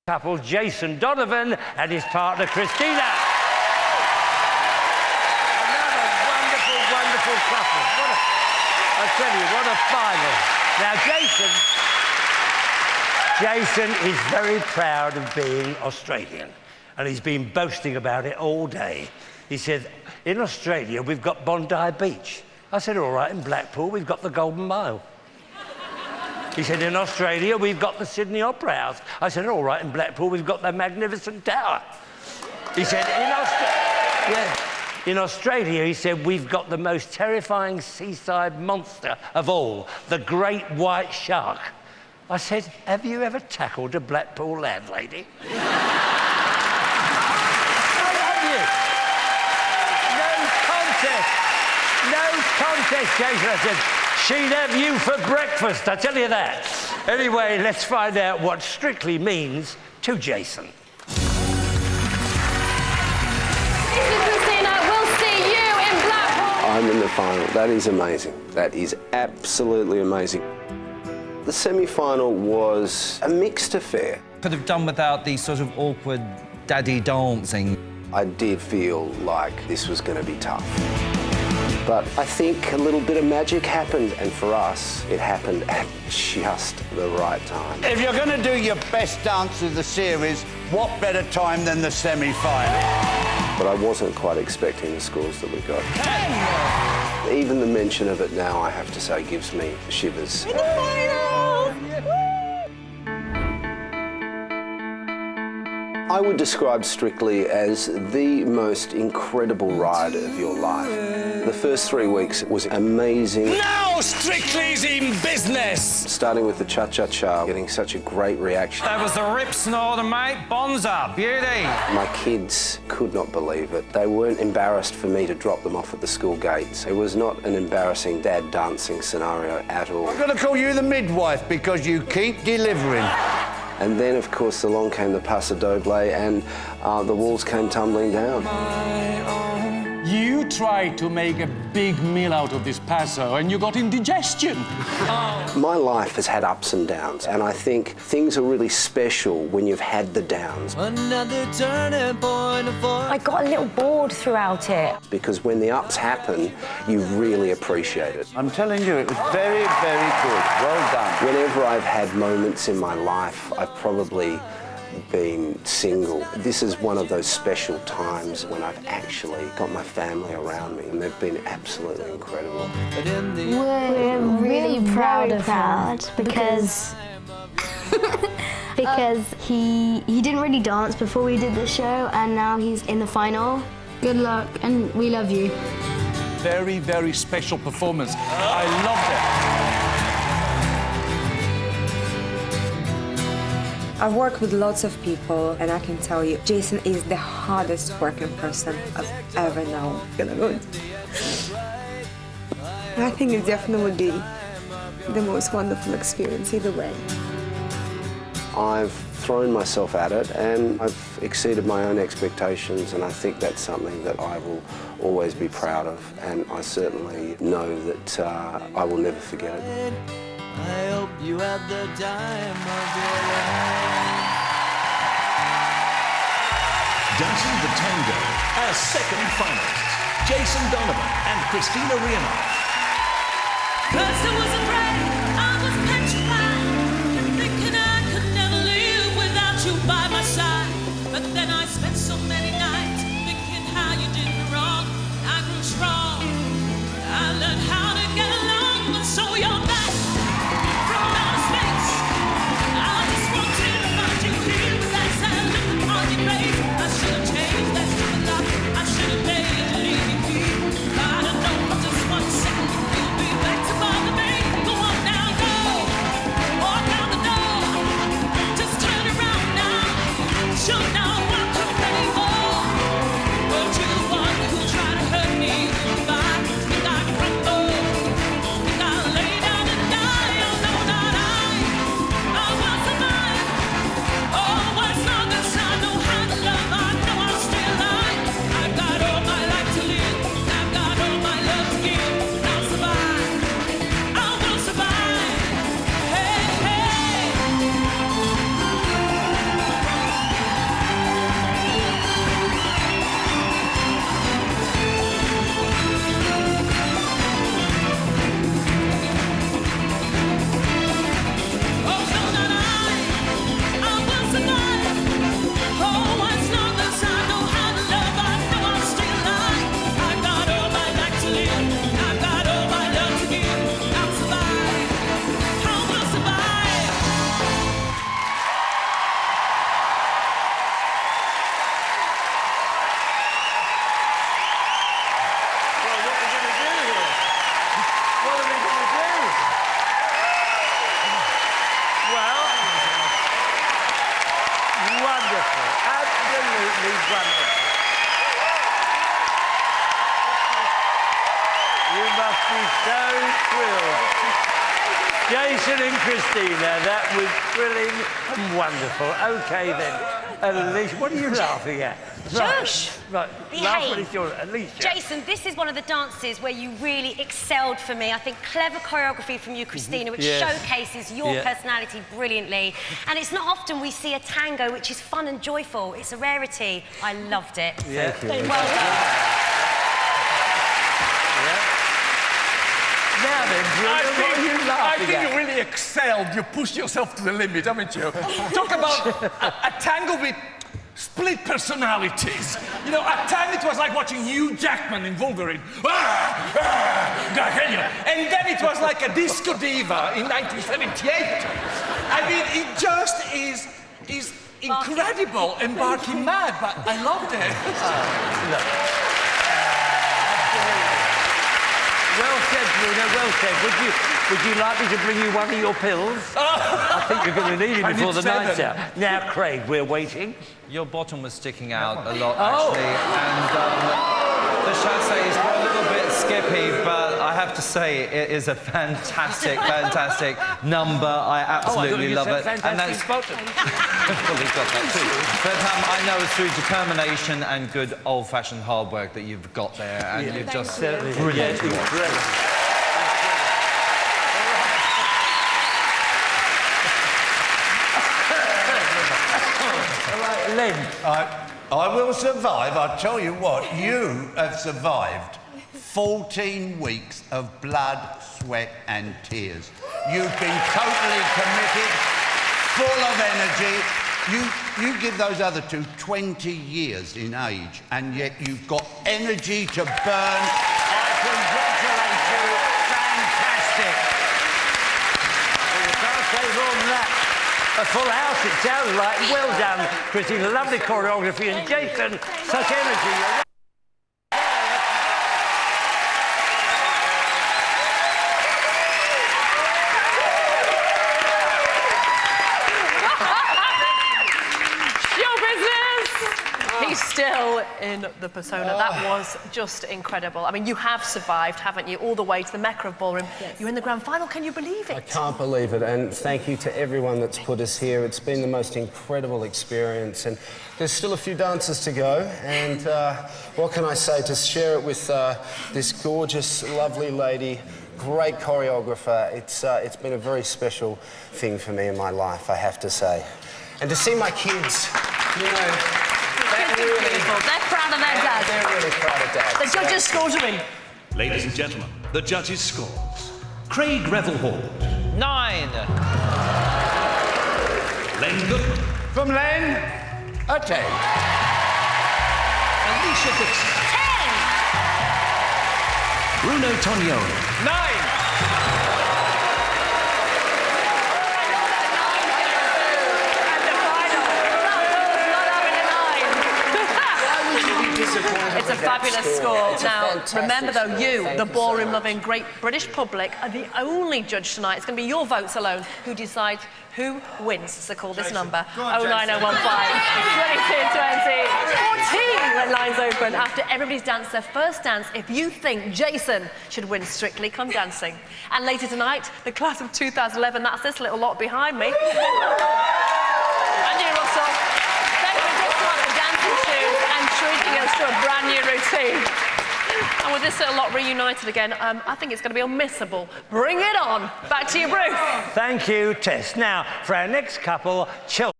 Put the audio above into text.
Couple Jason Donovan and his partner Kristina. Another wonderful, wonderful couple. I tell you, what a final. Now, Jason is very proud of being Australian, and he's been boasting about it all day. He said, in Australia, we've got Bondi Beach. I said, all right, in Blackpool, we've got the Golden Mile. He said, in Australia, we've got the Sydney Opera House. I said, all right, in Blackpool, we've got the Magnificent Tower. He said, in Australia, he said, we've got the most terrifying seaside monster of all, the great white shark. I said, have you ever tackled a Blackpool landlady? No contest, Jason. I said, she'd have you for breakfast, I tell you that. Anyway, let's find out what Strictly means to Jason. Kristina, we'll see you in Blackpool. I'm in the final. That is amazing. That is absolutely amazing. The semi-final was a mixed affair. Could have done without the sort of awkward daddy dancing. I did feel like this was going to be tough. But I think a little bit of magic happened, and for us, it happened at just the right time. If you're going to do your best dance of the series, what better time than the semi-final? But I wasn't quite expecting the scores that we got. Even the mention of it now, I have to say, gives me shivers. In the finals! I would describe Strictly as the most incredible ride of your life. The first 3 weeks was amazing. Now Strictly's in business! Starting with the cha-cha-cha, getting such a great reaction. That was the rip snorter, mate. Bonza, beauty. My kids could not believe it. They weren't embarrassed for me to drop them off at the school gates. It was not an embarrassing dad dancing scenario at all. I'm going to call you the midwife because you keep delivering. And then, of course, along came the Paso Doble and the walls came tumbling down. You tried to make a big meal out of this Paso and you got indigestion. My life has had ups and downs, and I think things are really special when you've had the downs. Another turning point. I got a little bored throughout it. Because when the ups happen, you really appreciate it. I'm telling you, it was very, very good. Well done. Whenever I've had moments in my life, I've probably been single. This is one of those special times when I've actually got my family around me, and they've been absolutely incredible. We're really proud of him because he didn't really dance before we did the show, and now he's in the final. Good luck, and we love you. Very, very special performance. I loved it. I've worked with lots of people, and I can tell you, Jason is the hardest working person I've ever known. I think it definitely would be the most wonderful experience either way. I've thrown myself at it, and I've exceeded my own expectations, and I think that's something that I will always be proud of, and I certainly know that I will never forget it. I hope you had the time of your life. Dancing the Tango as second finalists, Jason Donovan and Kristina Rihanoff. First I was afraid, I was petrified, thinking I could never live without you by my side. But then I spent so many nights thinking how you did me wrong. I grew strong, I learned how to get along, and so you're back. Back to bother me. wonderful. Absolutely wonderful. You must be so thrilled. Jason and Kristina, that was thrilling and wonderful. OK, then. Alicia, what are you laughing at? Shush! Right, Behave. laugh when it's yours. Alicia. Jason, this is one of the dances where you really excelled for me. I think clever choreography from you, Kristina, which showcases your personality brilliantly. And it's not often we see a tango which is fun and joyful. It's a rarity. I loved it. Yeah. Well done. Now then, Bruno, what are you laughing I think at? you really excelled. You pushed yourself to the limit, haven't you? Talk about a tango with split personalities. You know, at times it was like watching Hugh Jackman in Wolverine. And then it was like a disco diva in 1978. I mean, it just is incredible and barking mad, but I loved it. Well said, Bruno, well said. Would you like me to bring you one of your pills? I think you're going to need it before the night's out. Now, Craig, we're waiting. Your bottom was sticking out a lot, actually, and the chassé is a little bit skippy, but I have to say it is a fantastic, fantastic number. I absolutely love it. And that's bottom. Well, he's got that too. But I know it's through determination and good old-fashioned hard work that you've got there, and you've just brilliant. Len. I will survive. I tell you what, you have survived 14 weeks of blood, sweat and tears. You've been totally committed, full of energy. You give those other two 20 years in age, and yet you've got energy to burn. I congratulate you. Fantastic. Well, you can't say more than that. A full house, it sounds like. Well done, Kristina. Lovely choreography. And Jason, such energy. He's still in the persona. That was just incredible. I mean, you have survived, haven't you, all the way to the Mecca of Ballroom. Yes. You're in the grand final. Can you believe it? I can't believe it, and thank you to everyone that's put us here. It's been the most incredible experience, and there's still a few dances to go, and what can I say? To share it with this gorgeous, lovely lady, great choreographer, it's been a very special thing for me in my life, I have to say. And to see my kids, you know, they're proud of their dad. They're really proud of dad. The judges' scores are in. Ladies and gentlemen, the judges' scores. Craig Revelhall. 9. Len Goodman. From Len, a 10. Alicia Dixon. 10. Bruno Tognoni. 9. It's a fabulous score. Now, remember though, you, the ballroom-loving great British public, are the only judge tonight. It's going to be your votes alone who decides who wins. So call this number, 09015 2220 14 when lines open. After everybody's danced their first dance, if you think Jason should win Strictly Come Dancing. And later tonight, the class of 2011, that's this little lot behind me. And you, Russell. Treating us to a brand new routine. And with this little lot reunited again, I think it's going to be unmissable. Bring it on. Back to you, Bruce. Thank you, Tess. Now, for our next couple, Chelsea.